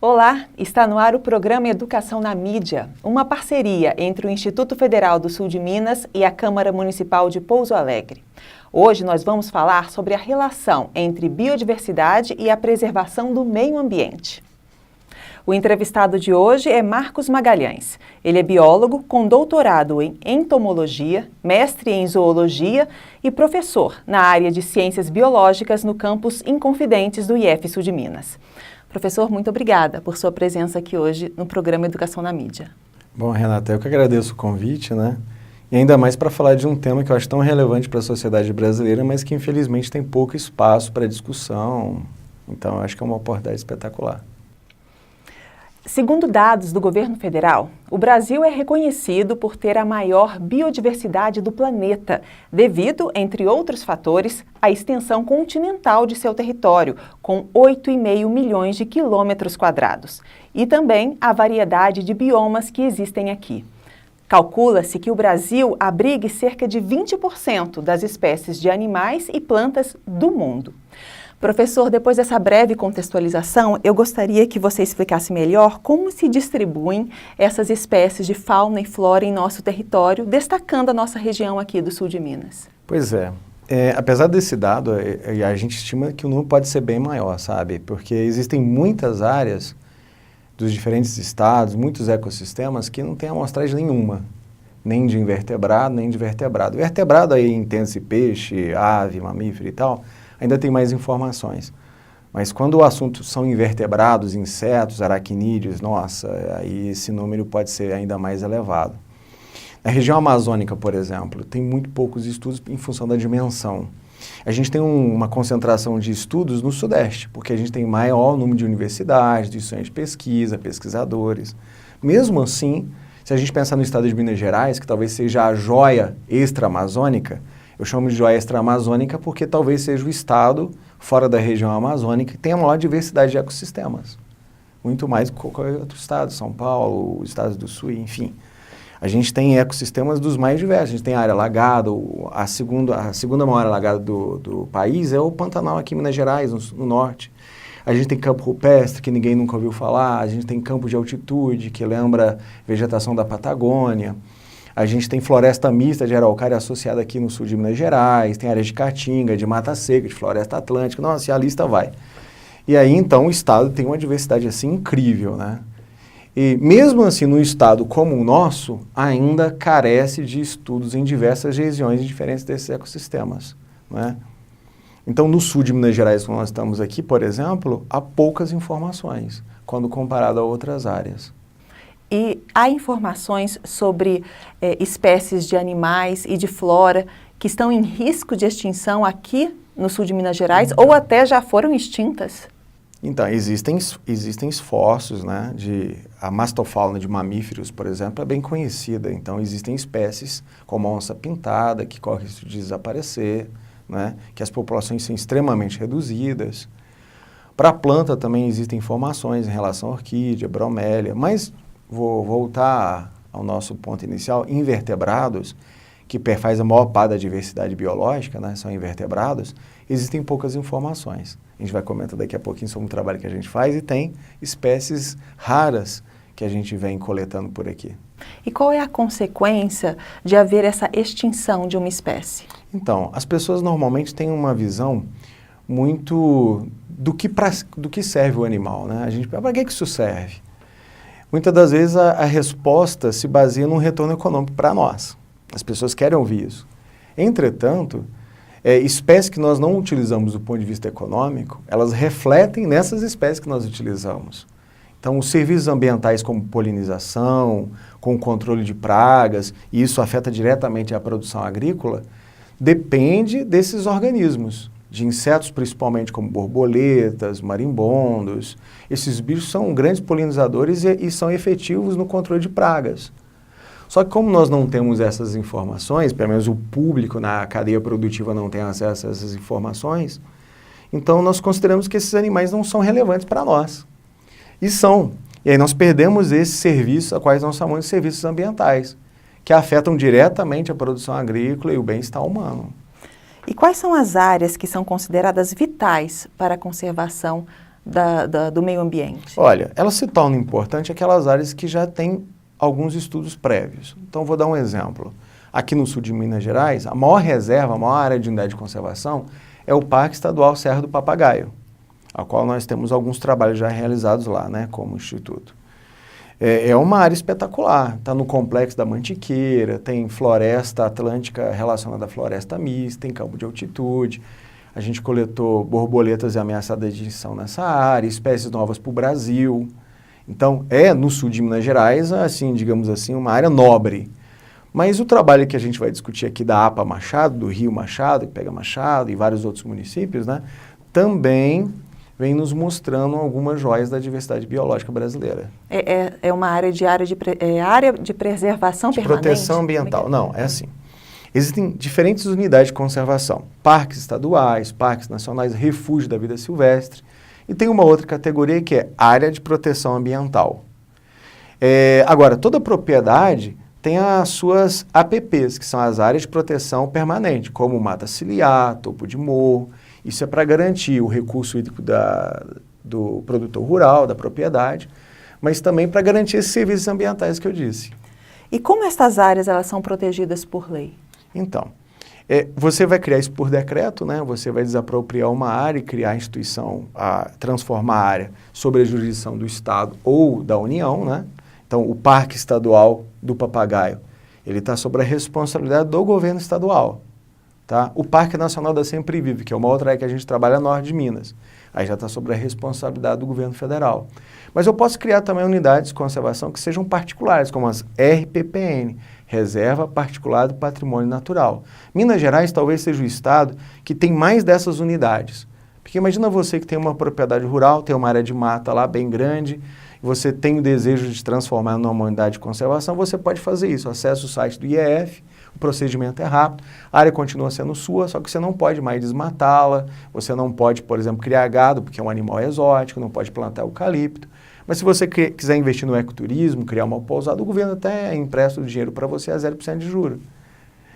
Olá, está no ar o programa Educação na Mídia, uma parceria entre o Instituto Federal do Sul de Minas e a Câmara Municipal de Pouso Alegre. Hoje nós vamos falar sobre a relação entre biodiversidade e a preservação do meio ambiente. O entrevistado de hoje é Marcos Magalhães. Ele é biólogo com doutorado em entomologia, mestre em zoologia e professor na área de ciências biológicas no campus Inconfidentes do IF Sul de Minas. Professor, muito obrigada por sua presença aqui hoje no programa Educação na Mídia. Bom, Renata, eu que agradeço o convite, né? E ainda mais para falar de um tema que eu acho tão relevante para a sociedade brasileira, mas que infelizmente tem pouco espaço para discussão. Então, eu acho que é uma oportunidade espetacular. Segundo dados do governo federal, o Brasil é reconhecido por ter a maior biodiversidade do planeta, devido, entre outros fatores, à extensão continental de seu território, com 8,5 milhões de quilômetros quadrados, e também a variedade de biomas que existem aqui. Calcula-se que o Brasil abrigue cerca de 20% das espécies de animais e plantas do mundo. Professor, depois dessa breve contextualização, eu gostaria que você explicasse melhor como se distribuem essas espécies de fauna e flora em nosso território, destacando a nossa região aqui do sul de Minas. Pois é. Apesar desse dado, a gente estima que o número pode ser bem maior, sabe? Porque existem muitas áreas dos diferentes estados, muitos ecossistemas que não têm amostragem nenhuma, nem de invertebrado, nem de vertebrado. Vertebrado aí entende-se peixe, ave, mamífero e tal, ainda tem mais informações. Mas quando o assunto são invertebrados, insetos, aracnídeos, nossa, aí esse número pode ser ainda mais elevado. Na região amazônica, por exemplo, tem muito poucos estudos em função da dimensão. A gente tem uma concentração de estudos no Sudeste, porque a gente tem maior número de universidades, de instituições de pesquisa, pesquisadores. Mesmo assim, se a gente pensar no estado de Minas Gerais, que talvez seja a joia extra-amazônica, eu chamo de joia extra-amazônica porque talvez seja o estado, fora da região amazônica, que tenha a maior diversidade de ecossistemas. Muito mais do que qualquer outro estado, São Paulo, os estados do Sul, enfim. A gente tem ecossistemas dos mais diversos. A gente tem a área alagada, a segunda maior alagada do país é o Pantanal aqui em Minas Gerais, no norte. A gente tem campo rupestre, que ninguém nunca ouviu falar. A gente tem campo de altitude, que lembra vegetação da Patagônia. A gente tem floresta mista de araucária associada aqui no sul de Minas Gerais, tem áreas de caatinga, de mata seca, de floresta atlântica, nossa, e a lista vai. E aí, então, o estado tem uma diversidade assim incrível, né? E mesmo assim, no estado como o nosso, ainda carece de estudos em diversas regiões diferentes desses ecossistemas, né? Então, no sul de Minas Gerais, como nós estamos aqui, por exemplo, há poucas informações, quando comparado a outras áreas. E há informações sobre espécies de animais e de flora que estão em risco de extinção aqui no sul de Minas Gerais ou até já foram extintas? Então, existem esforços, né, a mastofauna de mamíferos, por exemplo, é bem conhecida. Então, existem espécies como a onça-pintada, que corre risco de desaparecer, né, que as populações são extremamente reduzidas. Para a planta também existem informações em relação à orquídea, bromélia, mas vou voltar ao nosso ponto inicial, invertebrados, que faz a maior parte da diversidade biológica, né, são invertebrados, existem poucas informações. A gente vai comentar daqui a pouquinho sobre o trabalho que a gente faz e tem espécies raras que a gente vem coletando por aqui. E qual é a consequência de haver essa extinção de uma espécie? Então, as pessoas normalmente têm uma visão muito do que serve o animal, né? A gente pensa, para que isso serve? Muitas das vezes a resposta se baseia num retorno econômico para nós. As pessoas querem ouvir isso. Entretanto, espécies que nós não utilizamos do ponto de vista econômico, elas refletem nessas espécies que nós utilizamos. Então, os serviços ambientais como polinização, com controle de pragas, e isso afeta diretamente a produção agrícola, depende desses organismos, de insetos principalmente como borboletas, marimbondos. Esses bichos são grandes polinizadores e são efetivos no controle de pragas. Só que como nós não temos essas informações, pelo menos o público na cadeia produtiva não tem acesso a essas informações, então nós consideramos que esses animais não são relevantes para nós. E são. E aí nós perdemos esses serviços, a quais nós chamamos de serviços ambientais, que afetam diretamente a produção agrícola e o bem-estar humano. E quais são as áreas que são consideradas vitais para a conservação do meio ambiente? Olha, ela se torna importante aquelas áreas que já têm alguns estudos prévios. Então, vou dar um exemplo. Aqui no sul de Minas Gerais, a maior reserva, a maior área de unidade de conservação é o Parque Estadual Serra do Papagaio, a qual nós temos alguns trabalhos já realizados lá, né, como instituto. É uma área espetacular, está no Complexo da Mantiqueira, tem floresta atlântica relacionada à floresta mista, tem campo de altitude, a gente coletou borboletas ameaçadas de extinção nessa área, espécies novas para o Brasil. Então, no sul de Minas Gerais, assim, digamos assim, uma área nobre. Mas o trabalho que a gente vai discutir aqui da APA Machado, do Rio Machado, que pega Machado e vários outros municípios, né, também vem nos mostrando algumas joias da diversidade biológica brasileira. É uma área de preservação de permanente? Proteção ambiental. Não, é assim. Existem diferentes unidades de conservação. Parques estaduais, parques nacionais, refúgio da vida silvestre. E tem uma outra categoria que é área de proteção ambiental. Agora, toda propriedade tem as suas APPs, que são as áreas de proteção permanente, como mata ciliar, topo de morro. Isso é para garantir o recurso hídrico do produtor rural, da propriedade, mas também para garantir esses serviços ambientais que eu disse. E como essas áreas elas são protegidas por lei? Então, você vai criar isso por decreto, né? Você vai desapropriar uma área e criar a instituição, transformar a área sobre a jurisdição do Estado ou da União, né? Então, o Parque Estadual do Papagaio, ele está sob a responsabilidade do governo estadual. Tá? O Parque Nacional da Sempre Vive, que é uma outra área que a gente trabalha no norte de Minas, aí já está sob a responsabilidade do governo federal. Mas eu posso criar também unidades de conservação que sejam particulares, como as RPPN, Reserva Particular do Patrimônio Natural. Minas Gerais talvez seja o estado que tem mais dessas unidades. Porque imagina você que tem uma propriedade rural, tem uma área de mata lá bem grande, você tem o desejo de transformar numa unidade de conservação, você pode fazer isso. Acesse o site do IEF, o procedimento é rápido, a área continua sendo sua, só que você não pode mais desmatá-la, você não pode, por exemplo, criar gado, porque é um animal exótico, não pode plantar eucalipto. Mas se você quiser investir no ecoturismo, criar uma pousada, o governo até empresta o dinheiro para você a 0% de juros.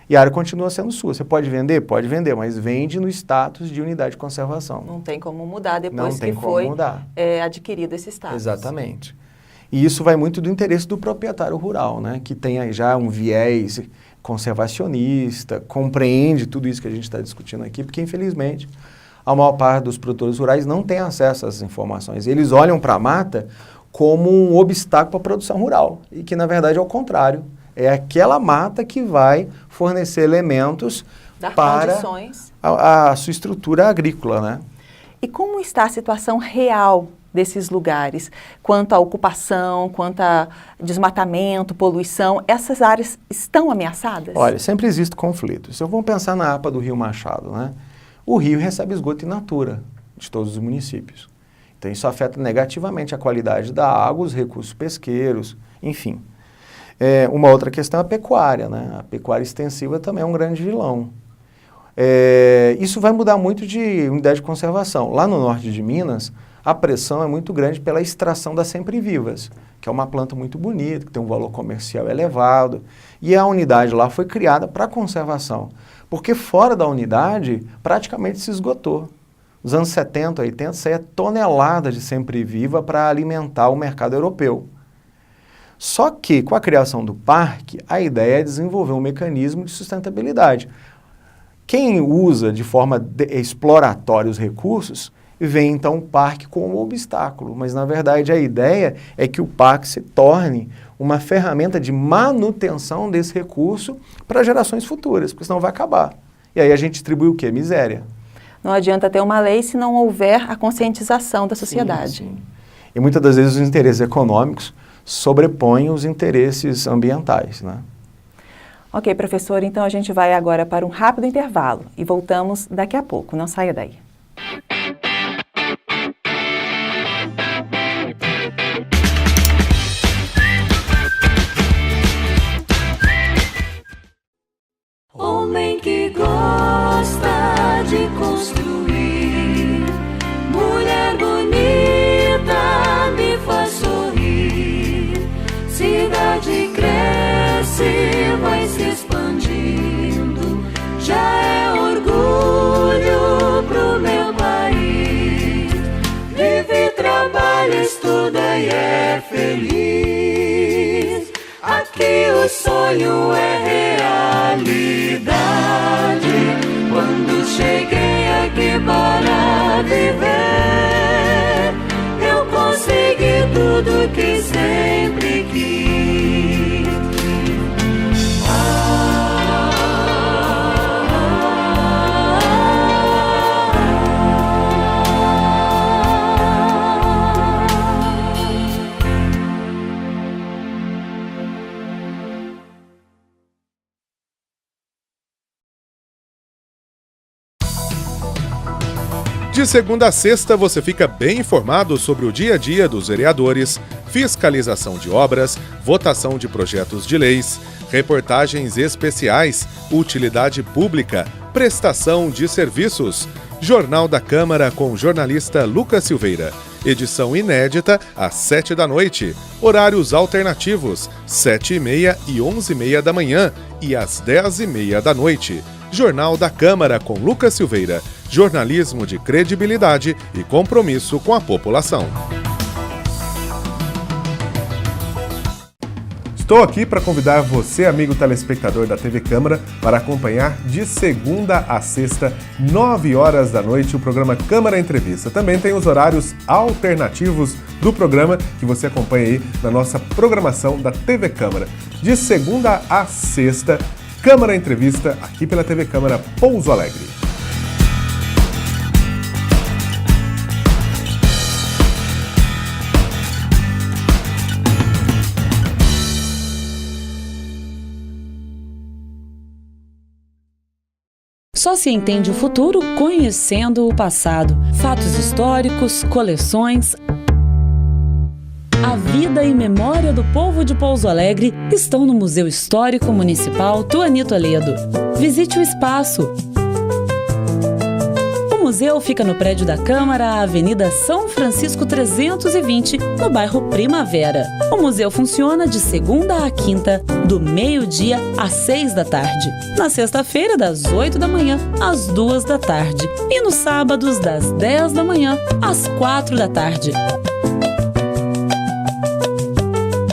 E a área continua sendo sua. Você pode vender? Pode vender, mas vende no status de unidade de conservação. Não tem como mudar depois que foi mudar. Adquirido esse status. Exatamente. E isso vai muito do interesse do proprietário rural, né? Que tem já um viés conservacionista, compreende tudo isso que a gente está discutindo aqui, porque infelizmente a maior parte dos produtores rurais não tem acesso a essas informações. Eles olham para a mata como um obstáculo para a produção rural, e que na verdade é o contrário. É aquela mata que vai fornecer elementos para a sua estrutura agrícola, né? E como está a situação real desses lugares, quanto à ocupação, quanto a desmatamento, poluição? Essas áreas estão ameaçadas? Olha, sempre existe conflitos. Se eu vou pensar na APA do Rio Machado, né? O rio recebe esgoto in natura de todos os municípios. Então isso afeta negativamente a qualidade da água, os recursos pesqueiros, enfim. Uma outra questão é a pecuária, né? A pecuária extensiva também é um grande vilão. Isso vai mudar muito de unidade de conservação. Lá no norte de Minas, a pressão é muito grande pela extração das sempre-vivas, que é uma planta muito bonita, que tem um valor comercial elevado. E a unidade lá foi criada para conservação, porque fora da unidade praticamente se esgotou. Nos anos 70, 80, saía tonelada de sempre-viva para alimentar o mercado europeu. Só que, com a criação do parque, a ideia é desenvolver um mecanismo de sustentabilidade. Quem usa de forma exploratória os recursos, vê então o parque como um obstáculo. Mas, na verdade, a ideia é que o parque se torne uma ferramenta de manutenção desse recurso para gerações futuras, porque senão vai acabar. E aí a gente distribui o quê? Miséria. Não adianta ter uma lei se não houver a conscientização da sociedade. Sim. E muitas das vezes os interesses econômicos sobrepõem os interesses ambientais, né? Ok, professor, então a gente vai agora para um rápido intervalo e voltamos daqui a pouco. Não saia daí. Homem que gosta de construir, mulher bonita me faz sorrir, cidade cresce, vai se expandindo, já é orgulho pro meu país. ele estuda e é feliz. Aqui o sonho é realidade. Quando cheguei aqui para viver, eu consegui tudo que sempre quis. De segunda a sexta, você fica bem informado sobre o dia a dia dos vereadores, fiscalização de obras, votação de projetos de leis, reportagens especiais, utilidade pública, prestação de serviços. Jornal da Câmara com o jornalista Lucas Silveira. Edição inédita às 7 da noite. Horários alternativos, 7h30 e 11h30 da manhã e às 10h30 da noite. Jornal da Câmara com Lucas Silveira. Jornalismo de credibilidade e compromisso com a população. Estou aqui para convidar você, amigo telespectador da TV Câmara, para acompanhar de segunda a sexta, 9 horas da noite, o programa Câmara Entrevista. Também tem os horários alternativos do programa que você acompanha aí na nossa programação da TV Câmara. De segunda a sexta, Câmara Entrevista, aqui pela TV Câmara Pouso Alegre. Só se entende o futuro conhecendo o passado. Fatos históricos, coleções. A vida e memória do povo de Pouso Alegre estão no Museu Histórico Municipal Tuani Toledo. Visite o espaço. O museu fica no prédio da Câmara, Avenida São Francisco 320, no bairro Primavera. O museu funciona de segunda a quinta, do meio-dia às 6 da tarde. Na sexta-feira, das 8 da manhã às 2 da tarde. E nos sábados, das 10 da manhã às 4 da tarde.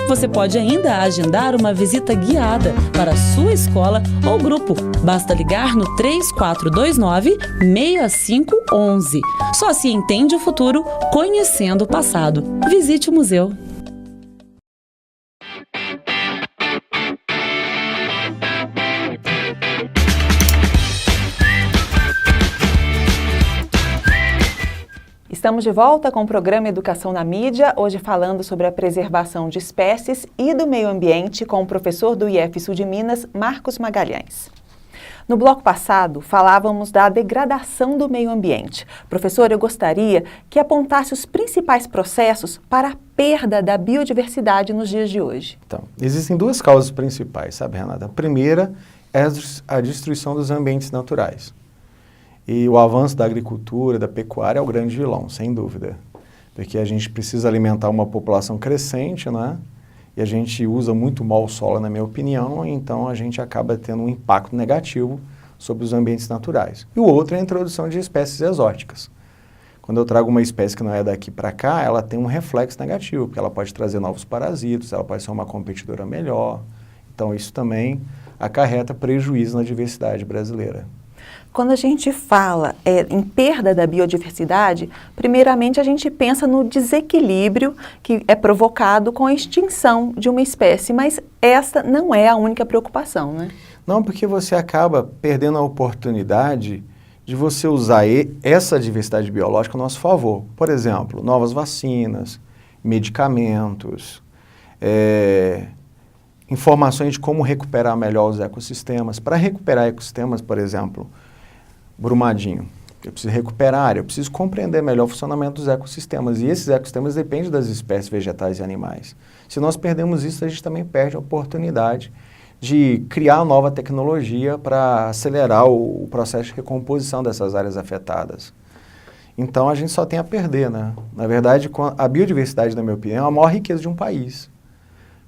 Você pode ainda agendar uma visita guiada para a sua escola ou grupo. Basta ligar no 3429-6511. Só se entende o futuro conhecendo o passado. Visite o museu. Estamos de volta com o programa Educação na Mídia, hoje falando sobre a preservação de espécies e do meio ambiente com o professor do IF Sul de Minas, Marcos Magalhães. No bloco passado, falávamos da degradação do meio ambiente. Professor, eu gostaria que apontasse os principais processos para a perda da biodiversidade nos dias de hoje. Então, existem duas causas principais, sabe, Renata? A primeira é a destruição dos ambientes naturais. E o avanço da agricultura, da pecuária é o grande vilão, sem dúvida. Porque a gente precisa alimentar uma população crescente, né? E a gente usa muito mal o solo, na minha opinião, então a gente acaba tendo um impacto negativo sobre os ambientes naturais. E o outro é a introdução de espécies exóticas. Quando eu trago uma espécie que não é daqui para cá, ela tem um reflexo negativo, porque ela pode trazer novos parasitos, ela pode ser uma competidora melhor. Então isso também acarreta prejuízo na diversidade brasileira. Quando a gente fala em perda da biodiversidade, primeiramente a gente pensa no desequilíbrio que é provocado com a extinção de uma espécie, mas essa não é a única preocupação, né? Não, porque você acaba perdendo a oportunidade de você usar essa diversidade biológica a nosso favor. Por exemplo, novas vacinas, medicamentos, informações de como recuperar melhor os ecossistemas. Para recuperar ecossistemas, por exemplo, Brumadinho, eu preciso recuperar, eu preciso compreender melhor o funcionamento dos ecossistemas. E esses ecossistemas dependem das espécies vegetais e animais. Se nós perdemos isso, a gente também perde a oportunidade de criar nova tecnologia para acelerar o processo de recomposição dessas áreas afetadas. Então, a gente só tem a perder, né? Na verdade, a biodiversidade, na minha opinião, é a maior riqueza de um país.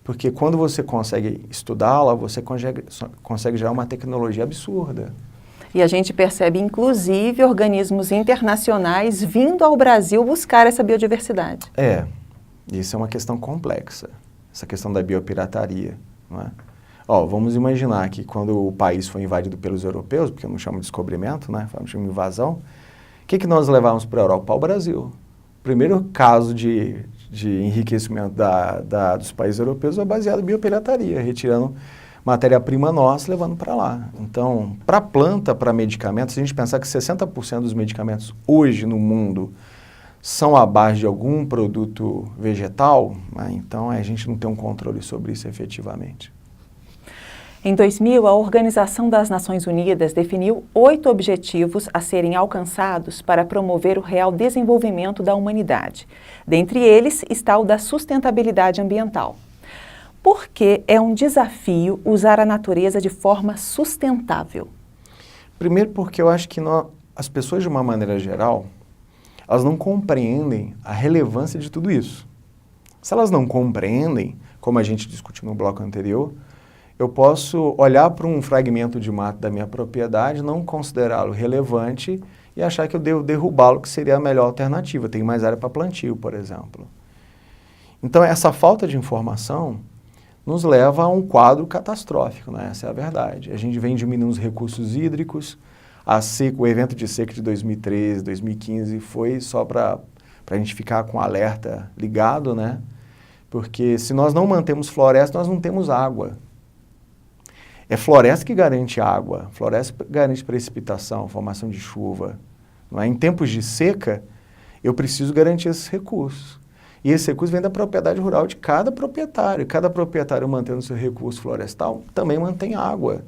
Porque quando você consegue estudá-la, você consegue gerar uma tecnologia absurda. E a gente percebe, inclusive, organismos internacionais vindo ao Brasil buscar essa biodiversidade. Isso é uma questão complexa, essa questão da biopirataria, não é? Vamos imaginar que quando o país foi invadido pelos europeus, porque eu não chamo de descobrimento, né? Eu chamo de invasão, o que nós levávamos para a Europa? Ao Brasil. O primeiro caso de enriquecimento dos países europeus é baseado em biopirataria, retirando matéria-prima nossa, levando para lá. Então, para planta, para medicamentos, se a gente pensar que 60% dos medicamentos hoje no mundo são à base de algum produto vegetal, né? Então a gente não tem um controle sobre isso efetivamente. Em 2000, a Organização das Nações Unidas definiu 8 objetivos a serem alcançados para promover o real desenvolvimento da humanidade. Dentre eles está o da sustentabilidade ambiental. Por que é um desafio usar a natureza de forma sustentável? Primeiro porque eu acho que as pessoas, de uma maneira geral, elas não compreendem a relevância de tudo isso. Se elas não compreendem, como a gente discutiu no bloco anterior, eu posso olhar para um fragmento de mato da minha propriedade, não considerá-lo relevante e achar que eu devo derrubá-lo, que seria a melhor alternativa. Tem mais área para plantio, por exemplo. Então, essa falta de informação nos leva a um quadro catastrófico, né? Essa é a verdade. A gente vem diminuindo os recursos hídricos, o evento de seca de 2013, 2015 foi só para a gente ficar com o alerta ligado, né? Porque se nós não mantemos floresta, nós não temos água. É floresta que garante água, floresta que garante precipitação, formação de chuva. Não é? Em tempos de seca, eu preciso garantir esses recursos. E esse recurso vem da propriedade rural de cada proprietário. Cada proprietário mantendo seu recurso florestal também mantém água.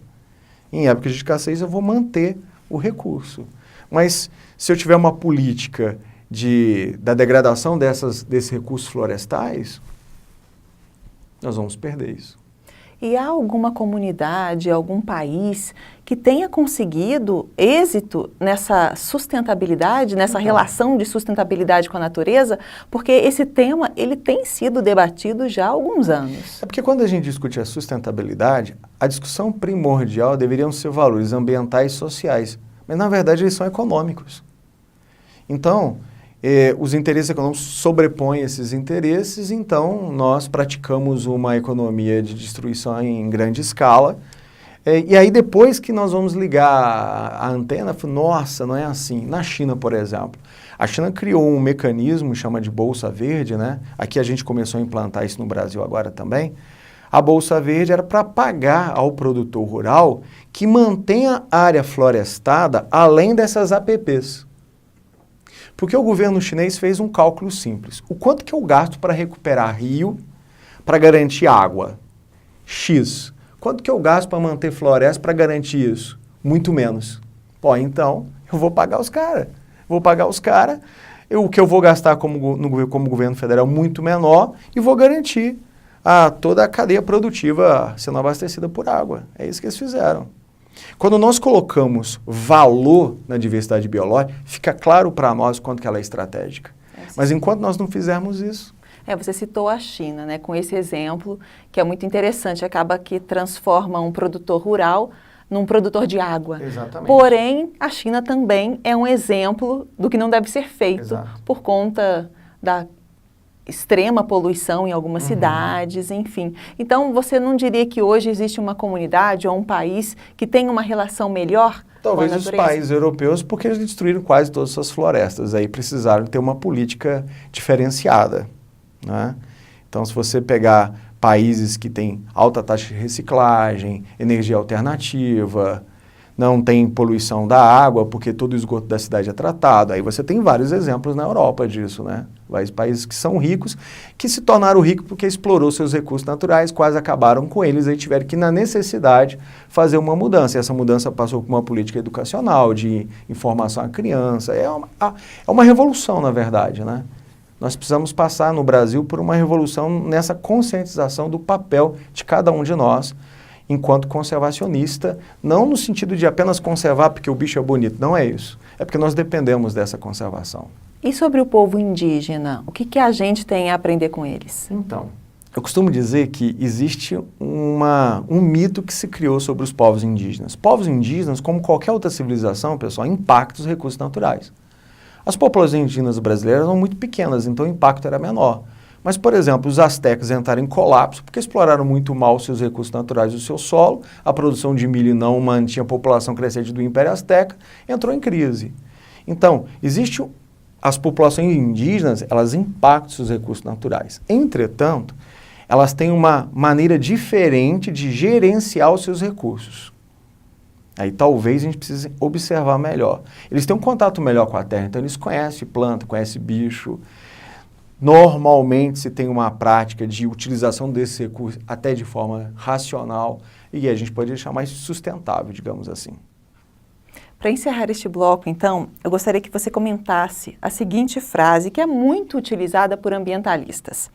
Em época de escassez, eu vou manter o recurso. Mas se eu tiver uma política da degradação desses recursos florestais, nós vamos perder isso. E há alguma comunidade, algum país que tenha conseguido êxito nessa sustentabilidade, nessa relação de sustentabilidade com a natureza? Porque esse tema, ele tem sido debatido já há alguns anos. É porque quando a gente discute a sustentabilidade, a discussão primordial deveriam ser valores ambientais e sociais. Mas, na verdade, eles são econômicos. Então, os interesses econômicos sobrepõem esses interesses, então nós praticamos uma economia de destruição em grande escala. E aí depois que nós vamos ligar a antena, nossa, não é assim. Na China, por exemplo, a China criou um mecanismo, chama de Bolsa Verde, né? Aqui a gente começou a implantar isso no Brasil agora também. A Bolsa Verde era para pagar ao produtor rural que mantenha a área florestada além dessas APPs. Porque o governo chinês fez um cálculo simples. O quanto que eu gasto para recuperar rio, para garantir água? X. Quanto que eu gasto para manter floresta para garantir isso? Muito menos. Então, eu vou pagar os caras. O que eu vou gastar como governo federal muito menor e vou garantir toda a cadeia produtiva sendo abastecida por água. É isso que eles fizeram. Quando nós colocamos valor na diversidade biológica, fica claro para nós quanto que ela é estratégica. Mas enquanto nós não fizermos isso... Você citou a China, né, com esse exemplo, que é muito interessante, acaba que transforma um produtor rural num produtor de água. Exatamente. Porém, a China também é um exemplo do que não deve ser feito por conta da extrema poluição em algumas cidades, enfim. Então, você não diria que hoje existe uma comunidade ou um país que tem uma relação melhor Talvez os países europeus, porque eles destruíram quase todas as suas florestas, aí precisaram ter uma política diferenciada, né? Então, se você pegar países que têm alta taxa de reciclagem, energia alternativa, não tem poluição da água, porque todo o esgoto da cidade é tratado. Aí você tem vários exemplos na Europa disso, né? Vários países que são ricos, que se tornaram ricos porque explorou seus recursos naturais, quase acabaram com eles, aí tiveram que, na necessidade, fazer uma mudança. E essa mudança passou por uma política educacional, de informação à criança. É uma revolução, na verdade, né? Nós precisamos passar no Brasil por uma revolução nessa conscientização do papel de cada um de nós, enquanto conservacionista, não no sentido de apenas conservar porque o bicho é bonito, não é isso. É porque nós dependemos dessa conservação. E sobre o povo indígena, o que a gente tem a aprender com eles? Então, Eu costumo dizer que existe um mito que se criou sobre os povos indígenas. Povos indígenas, como qualquer outra civilização, pessoal, impactam os recursos naturais. As populações indígenas brasileiras eram muito pequenas, então o impacto era menor. Mas, por exemplo, os astecas entraram em colapso porque exploraram muito mal os seus recursos naturais do seu solo, a produção de milho não mantinha a população crescente do Império Azteca, entrou em crise. Então, as populações indígenas, elas impactam seus recursos naturais. Entretanto, elas têm uma maneira diferente de gerenciar os seus recursos. Aí talvez a gente precise observar melhor. Eles têm um contato melhor com a terra, então eles conhecem planta, conhecem bicho. Normalmente se tem uma prática de utilização desses recursos até de forma racional e a gente pode deixar mais sustentável, digamos assim. Para encerrar este bloco, então, eu gostaria que você comentasse a seguinte frase que é muito utilizada por ambientalistas.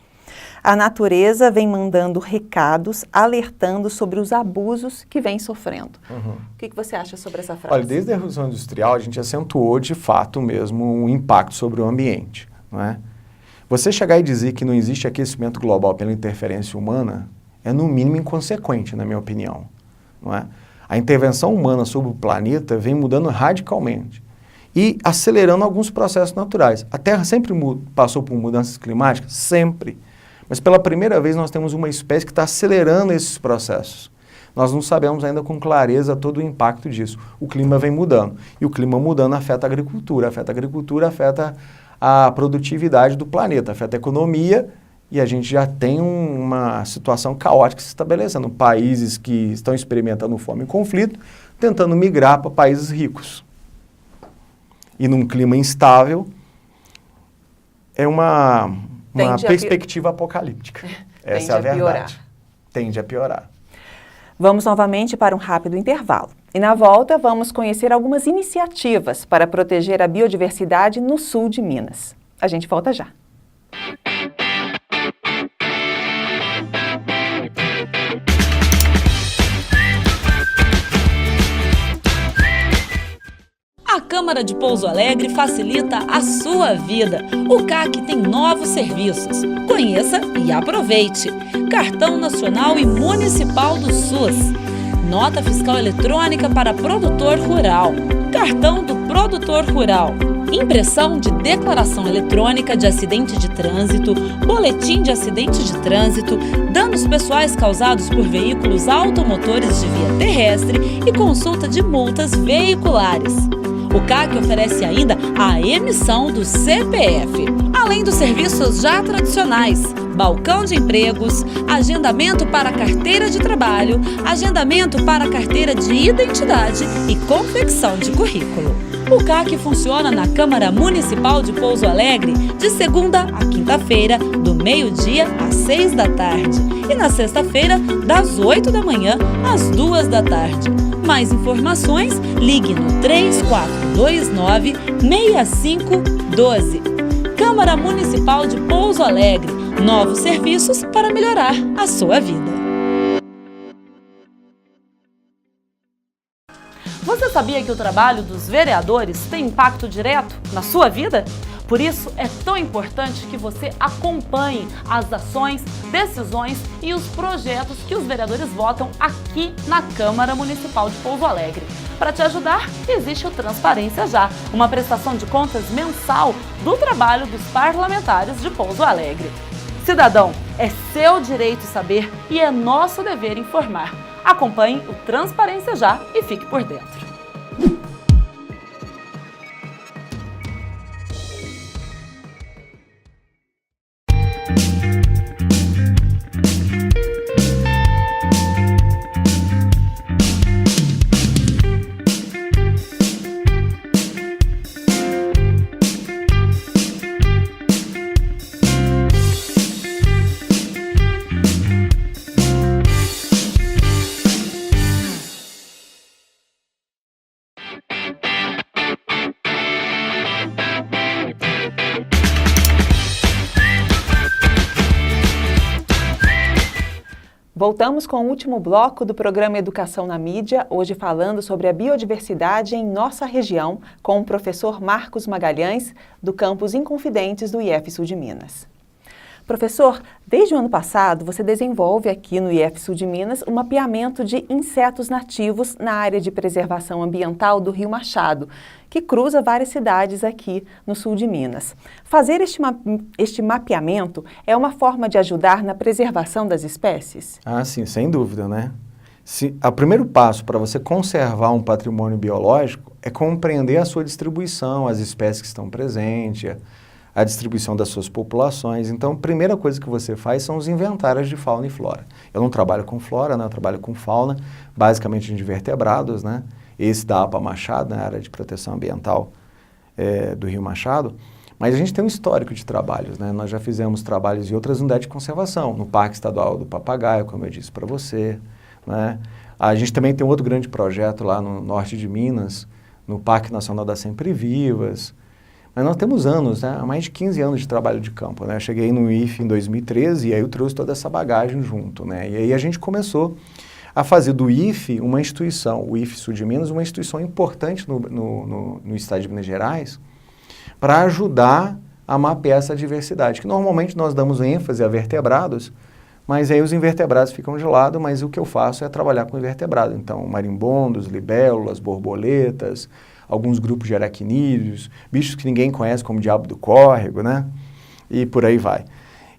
A natureza vem mandando recados, alertando sobre os abusos que vem sofrendo. O que você acha sobre essa frase? Olha, desde a Revolução Industrial a gente acentuou de fato mesmo um impacto sobre o ambiente, não é? Você chegar e dizer que não existe aquecimento global pela interferência humana é no mínimo inconsequente, na minha opinião, não é? A intervenção humana sobre o planeta vem mudando radicalmente e acelerando alguns processos naturais. A Terra sempre passou por mudanças climáticas? Sempre. Mas pela primeira vez nós temos uma espécie que está acelerando esses processos. Nós não sabemos ainda com clareza todo o impacto disso. O clima vem mudando. E o clima mudando afeta a agricultura. Afeta a produtividade do planeta, afeta a economia. E a gente já tem uma situação caótica se estabelecendo. Países que estão experimentando fome e conflito, tentando migrar para países ricos. E num clima instável, é uma perspectiva apocalíptica. Essa é a verdade. Tende a piorar. Vamos novamente para um rápido intervalo. E na volta vamos conhecer algumas iniciativas para proteger a biodiversidade no sul de Minas. A gente volta já. A Câmara de Pouso Alegre facilita a sua vida. O CAC tem novos serviços. Conheça e aproveite. Cartão Nacional e Municipal do SUS. Nota Fiscal Eletrônica para Produtor Rural. Cartão do Produtor Rural. Impressão de Declaração Eletrônica de Acidente de Trânsito, Boletim de Acidente de Trânsito, danos pessoais causados por veículos automotores de via terrestre e consulta de multas veiculares. O CAC oferece ainda a emissão do CPF, além dos serviços já tradicionais, balcão de empregos, agendamento para carteira de trabalho, agendamento para carteira de identidade e confecção de currículo. O CAC funciona na Câmara Municipal de Pouso Alegre de segunda a quinta-feira, do meio-dia às 6 da tarde e na sexta-feira, das 8 da manhã às 2 da tarde. Mais informações, ligue no 3429-6512. Câmara Municipal de Pouso Alegre. Novos serviços para melhorar a sua vida. Você sabia que o trabalho dos vereadores tem impacto direto na sua vida? Por isso, é tão importante que você acompanhe as ações, decisões e os projetos que os vereadores votam aqui na Câmara Municipal de Pouso Alegre. Para te ajudar, existe o Transparência Já, uma prestação de contas mensal do trabalho dos parlamentares de Pouso Alegre. Cidadão, é seu direito saber e é nosso dever informar. Acompanhe o Transparência Já e fique por dentro. Voltamos com o último bloco do programa Educação na Mídia, hoje falando sobre a biodiversidade em nossa região, com o professor Marcos Magalhães, do campus Inconfidentes do IF Sul de Minas. Professor, desde o ano passado, você desenvolve aqui no IF Sul de Minas um mapeamento de insetos nativos na área de preservação ambiental do Rio Machado, que cruza várias cidades aqui no sul de Minas. Fazer este mapeamento é uma forma de ajudar na preservação das espécies? Ah, sim, sem dúvida, né? O primeiro passo para você conservar um patrimônio biológico é compreender a sua distribuição, as espécies que estão presentes, a distribuição das suas populações. Então, a primeira coisa que você faz são os inventários de fauna e flora. Eu não trabalho com flora, né? Eu trabalho com fauna, basicamente de vertebrados, né? Esse da APA Machado, na área de proteção ambiental do Rio Machado. Mas a gente tem um histórico de trabalhos, né? Nós já fizemos trabalhos em outras unidades de conservação, no Parque Estadual do Papagaio, como eu disse para você, né? A gente também tem um outro grande projeto lá no norte de Minas, no Parque Nacional das Sempre Vivas. Mas nós temos anos, né? Mais de 15 anos de trabalho de campo, né? Eu cheguei no IF em 2013 e aí eu trouxe toda essa bagagem junto, né? E aí a gente começou a fazer do IF uma instituição, o IF Sul de Minas, uma instituição importante no estado de Minas Gerais, para ajudar a mapear essa diversidade, que normalmente nós damos ênfase a vertebrados, mas aí os invertebrados ficam de lado, mas o que eu faço é trabalhar com invertebrado. Então, marimbondos, libélulas, borboletas, alguns grupos de aracnídeos, bichos que ninguém conhece como diabo do córrego, né? E por aí vai.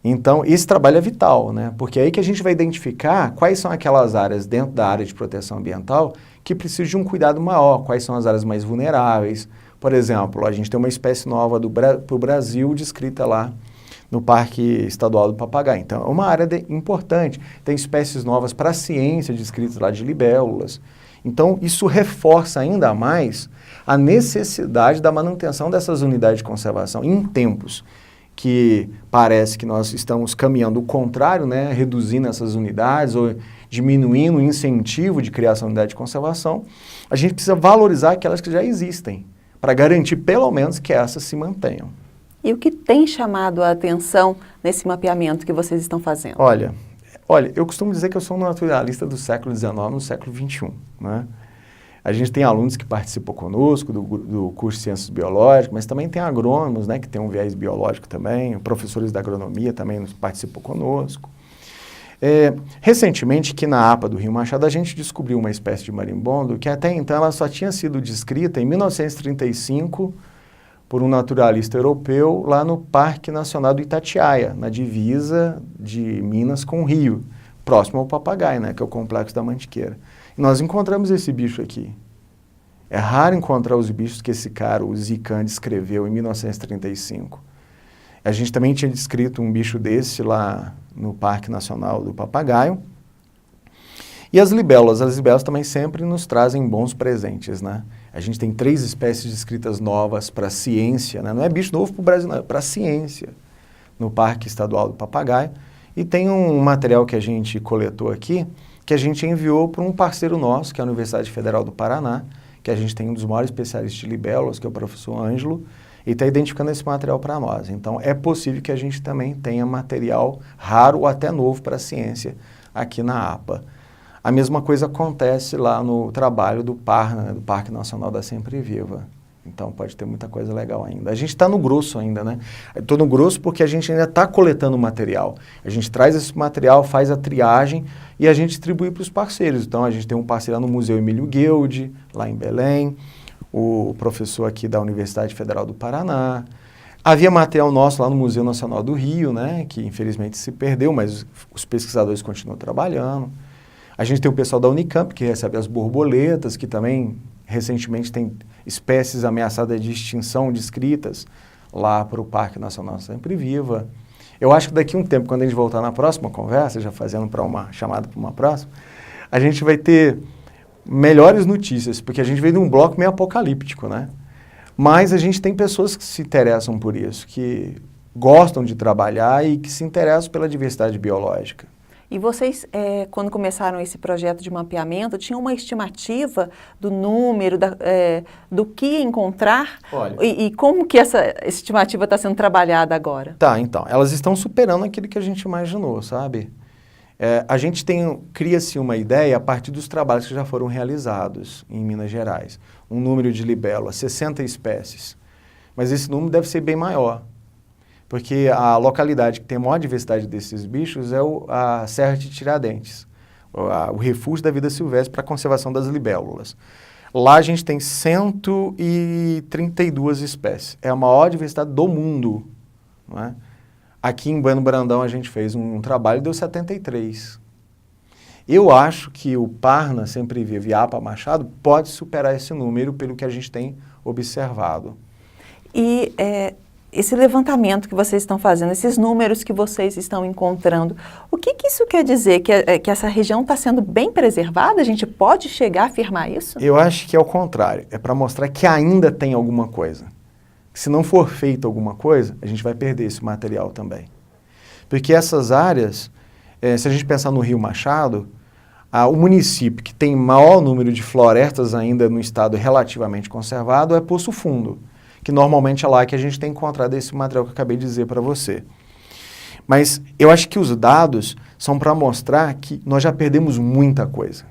Então, esse trabalho é vital, né? Porque é aí que a gente vai identificar quais são aquelas áreas dentro da área de proteção ambiental que precisam de um cuidado maior, quais são as áreas mais vulneráveis. Por exemplo, a gente tem uma espécie nova para o Brasil descrita lá no Parque Estadual do Papagaio. Então, é uma área importante. Tem espécies novas para a ciência descritas lá de libélulas. Então, isso reforça ainda mais a necessidade da manutenção dessas unidades de conservação em tempos que parece que nós estamos caminhando o contrário, né, reduzindo essas unidades ou diminuindo o incentivo de criação de unidade de conservação. A gente precisa valorizar aquelas que já existem, para garantir pelo menos que essas se mantenham. E o que tem chamado a atenção nesse mapeamento que vocês estão fazendo? Olha, eu costumo dizer que eu sou um naturalista do século XIX no século XXI, né? A gente tem alunos que participam conosco do curso de Ciências Biológicas, mas também tem agrônomos, né, que tem um viés biológico também, professores da agronomia também participam conosco. Recentemente, aqui na APA do Rio Machado, a gente descobriu uma espécie de marimbondo que até então ela só tinha sido descrita em 1935 por um naturalista europeu lá no Parque Nacional do Itatiaia, na divisa de Minas com o Rio, próximo ao Papagaio, né, que é o Complexo da Mantiqueira. E nós encontramos esse bicho aqui. É raro encontrar os bichos que esse cara, o Zican, descreveu em 1935. A gente também tinha descrito um bicho desse lá no Parque Nacional do Papagaio. E as libélulas também sempre nos trazem bons presentes, né? A gente tem 3 espécies descritas novas para a ciência, né? Não é bicho novo para o Brasil, não, é para a ciência, no Parque Estadual do Papagaio. E tem um material que a gente coletou aqui, que a gente enviou para um parceiro nosso, que é a Universidade Federal do Paraná, que a gente tem um dos maiores especialistas de libélulas, que é o professor Ângelo, e está identificando esse material para nós. Então, é possível que a gente também tenha material raro ou até novo para a ciência aqui na APA. A mesma coisa acontece lá no trabalho do PAR, né, do Parque Nacional da Sempre Viva. Então, pode ter muita coisa legal ainda. A gente está no grosso ainda, né? Estou no grosso porque a gente ainda está coletando material. A gente traz esse material, faz a triagem e a gente distribui para os parceiros. Então, a gente tem um parceiro no Museu Emílio Guild, lá em Belém, o professor aqui da Universidade Federal do Paraná. Havia material nosso lá no Museu Nacional do Rio, né? Que infelizmente se perdeu, mas os pesquisadores continuam trabalhando. A gente tem o pessoal da Unicamp, que recebe as borboletas, que também recentemente tem espécies ameaçadas de extinção descritas lá para o Parque Nacional Sempre Viva. Eu acho que daqui a um tempo, quando a gente voltar na próxima conversa, já fazendo para uma chamada para uma próxima, a gente vai ter melhores notícias, porque a gente veio de um bloco meio apocalíptico, né? Mas a gente tem pessoas que se interessam por isso, que gostam de trabalhar e que se interessam pela diversidade biológica. E vocês, quando começaram esse projeto de mapeamento, tinham uma estimativa do número, do que encontrar? Olha, e como que essa estimativa está sendo trabalhada agora? Tá, então, elas estão superando aquilo que a gente imaginou, sabe? A gente cria-se uma ideia a partir dos trabalhos que já foram realizados em Minas Gerais. Um número de libélulas, 60 espécies. Mas esse número deve ser bem maior. Porque a localidade que tem a maior diversidade desses bichos é a Serra de Tiradentes, o refúgio da vida silvestre para a conservação das libélulas. Lá a gente tem 132 espécies, é a maior diversidade do mundo, não é? Aqui em Bueno Brandão a gente fez um trabalho e deu 73. Eu acho que o Parna Sempre Vivo e APA Machado pode superar esse número pelo que a gente tem observado. E esse levantamento que vocês estão fazendo, esses números que vocês estão encontrando, o que isso quer dizer? Que essa região está sendo bem preservada? A gente pode chegar a afirmar isso? Eu acho que é o contrário. É para mostrar que ainda tem alguma coisa. Se não for feita alguma coisa, a gente vai perder esse material também. Porque essas áreas, se a gente pensar no Rio Machado, o município que tem maior número de florestas ainda no estado relativamente conservado é Poço Fundo, que normalmente é lá que a gente tem encontrado esse material que eu acabei de dizer para você. Mas eu acho que os dados são para mostrar que nós já perdemos muita coisa.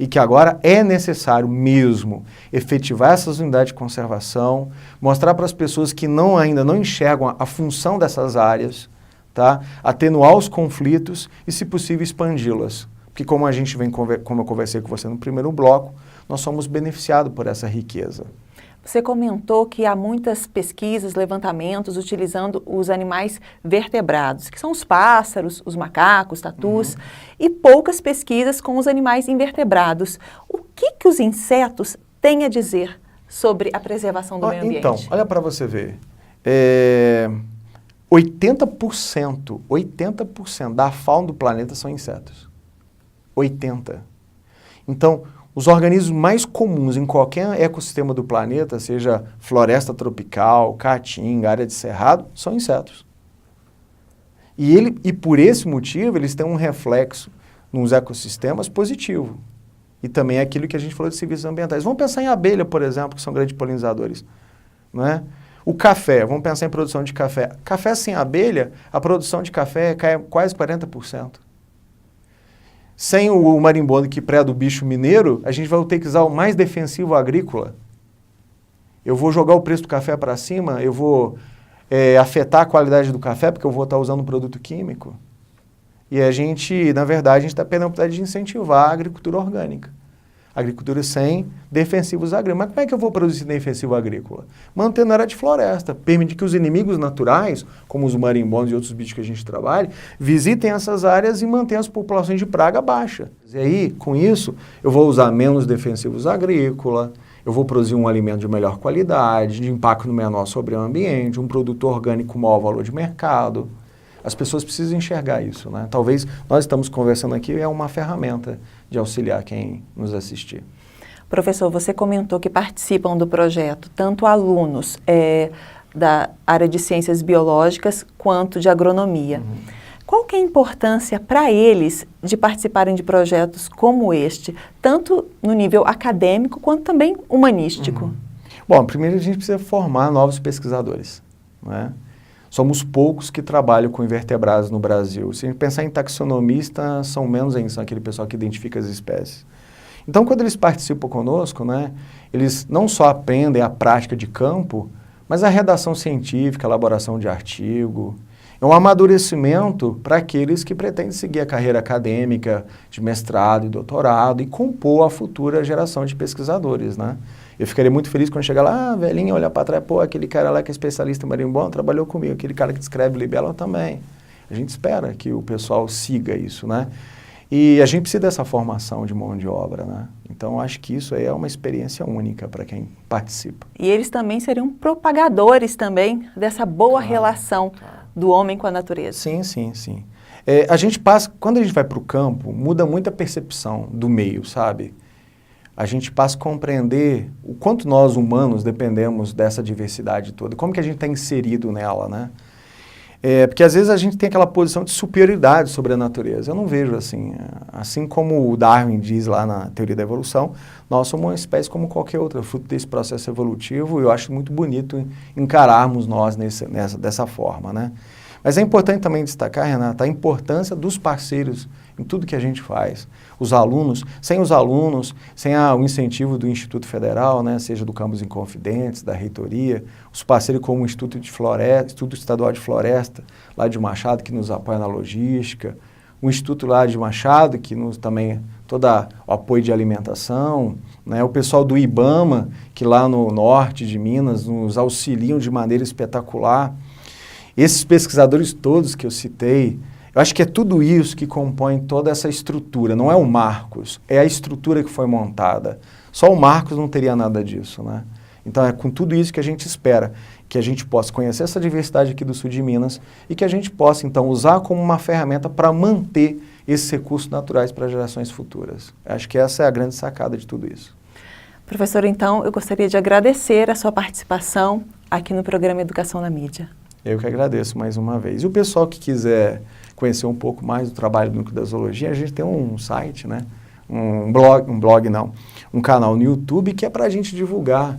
E que agora é necessário mesmo efetivar essas unidades de conservação, mostrar para as pessoas que ainda não enxergam a função dessas áreas, tá? Atenuar os conflitos e, se possível, expandi-las. Porque como eu conversei com você no primeiro bloco, nós somos beneficiados por essa riqueza. Você comentou que há muitas pesquisas, levantamentos utilizando os animais vertebrados, que são os pássaros, os macacos, tatus, e poucas pesquisas com os animais invertebrados. O que os insetos têm a dizer sobre a preservação do meio ambiente? Então, olha para você ver. 80% da fauna do planeta são insetos. 80%. Então, os organismos mais comuns em qualquer ecossistema do planeta, seja floresta tropical, caatinga, área de cerrado, são insetos. E por esse motivo, eles têm um reflexo nos ecossistemas positivo. E também é aquilo que a gente falou de serviços ambientais. Vamos pensar em abelha, por exemplo, que são grandes polinizadores. Não é? O café, vamos pensar em produção de café. Café sem abelha, a produção de café cai quase 40%. Sem o marimbondo que preda o bicho mineiro, a gente vai ter que usar o mais defensivo agrícola. Eu vou jogar o preço do café para cima, eu vou afetar a qualidade do café, porque eu vou estar usando um produto químico. E a gente, na verdade, a gente está perdendo a oportunidade de incentivar a agricultura orgânica. Agricultura sem defensivos agrícolas. Mas como é que eu vou produzir defensivo agrícola? Mantendo a área de floresta, permitir que os inimigos naturais, como os marimbondos e outros bichos que a gente trabalha, visitem essas áreas e mantenham as populações de praga baixa. E aí, com isso, eu vou usar menos defensivos agrícolas, eu vou produzir um alimento de melhor qualidade, de impacto menor sobre o ambiente, um produto orgânico com maior valor de mercado. As pessoas precisam enxergar isso, né? Talvez nós estamos conversando aqui, é uma ferramenta de auxiliar quem nos assistir. Professor, você comentou que participam do projeto tanto alunos da área de ciências biológicas quanto de agronomia. Qual que é a importância para eles de participarem de projetos como este, tanto no nível acadêmico quanto também humanístico? Bom, primeiro a gente precisa formar novos pesquisadores, né? Somos poucos que trabalham com invertebrados no Brasil. Se a gente pensar em taxonomistas, são menos ainda, são aquele pessoal que identifica as espécies. Então, quando eles participam conosco, né, eles não só aprendem a prática de campo, mas a redação científica, a elaboração de artigo. É um amadurecimento para aqueles que pretendem seguir a carreira acadêmica de mestrado e doutorado e compor a futura geração de pesquisadores, né? Eu ficaria muito feliz quando chegar lá, velhinho, olhar para trás, pô, aquele cara lá que é especialista em marimbondo trabalhou comigo, aquele cara que descreve libélula também. A gente espera que o pessoal siga isso, né? E a gente precisa dessa formação de mão de obra, né? Então, acho que isso aí é uma experiência única para quem participa. E eles também seriam propagadores também dessa boa relação do homem com a natureza. Sim, sim, sim. A gente passa, quando a gente vai para o campo, muda muito a percepção do meio, sabe? A gente passa a compreender o quanto nós, humanos, dependemos dessa diversidade toda, como que a gente está inserido nela, né? Porque às vezes a gente tem aquela posição de superioridade sobre a natureza. Eu não vejo assim. Assim como o Darwin diz lá na teoria da evolução, nós somos uma espécie como qualquer outra, fruto desse processo evolutivo, e eu acho muito bonito encararmos nós dessa forma, né? Mas é importante também destacar, Renata, a importância dos parceiros em tudo que a gente faz. Os alunos, sem o incentivo do Instituto Federal, né, seja do Campus Inconfidentes, da reitoria, os parceiros como o Instituto Estadual de Floresta, lá de Machado, que nos apoia na logística, o Instituto lá de Machado, que nos também todo o apoio de alimentação, né, o pessoal do IBAMA, que lá no norte de Minas nos auxiliam de maneira espetacular. Esses pesquisadores todos que eu citei, eu acho que é tudo isso que compõe toda essa estrutura. Não é o Marcos, é a estrutura que foi montada. Só o Marcos não teria nada disso, né? Então é com tudo isso que a gente espera que a gente possa conhecer essa diversidade aqui do sul de Minas e que a gente possa, então, usar como uma ferramenta para manter esses recursos naturais para gerações futuras. Acho que essa é a grande sacada de tudo isso. Professor, então, eu gostaria de agradecer a sua participação aqui no programa Educação na Mídia. Eu que agradeço mais uma vez. E o pessoal que quiser conhecer um pouco mais do trabalho do Núcleo da Zoologia, a gente tem um site, né? Um canal no YouTube que é para a gente divulgar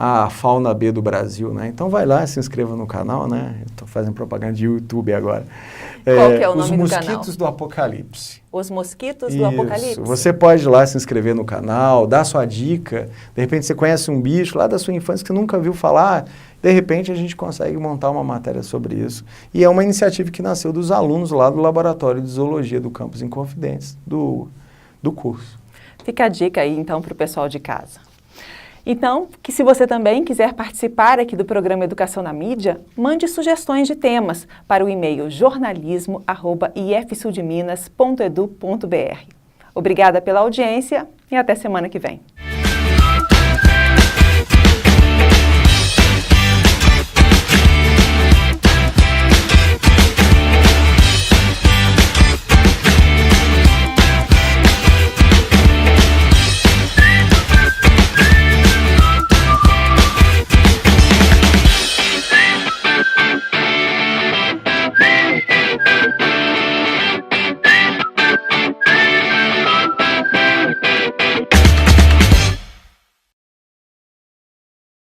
a fauna B do Brasil, né? Então vai lá, se inscreva no canal, né? Estou fazendo propaganda de YouTube agora. Qual que é o nome do canal? Os Mosquitos do Apocalipse. Os Mosquitos do Apocalipse? Você pode ir lá se inscrever no canal, dar sua dica. De repente você conhece um bicho lá da sua infância que você nunca viu falar. De repente a gente consegue montar uma matéria sobre isso. E é uma iniciativa que nasceu dos alunos lá do Laboratório de Zoologia do Campus Inconfidentes, do curso. Fica a dica aí, então, para o pessoal de casa. Então, que se você também quiser participar aqui do programa Educação na Mídia, mande sugestões de temas para o e-mail jornalismo@ifsudminas.edu.br. Obrigada pela audiência e até semana que vem.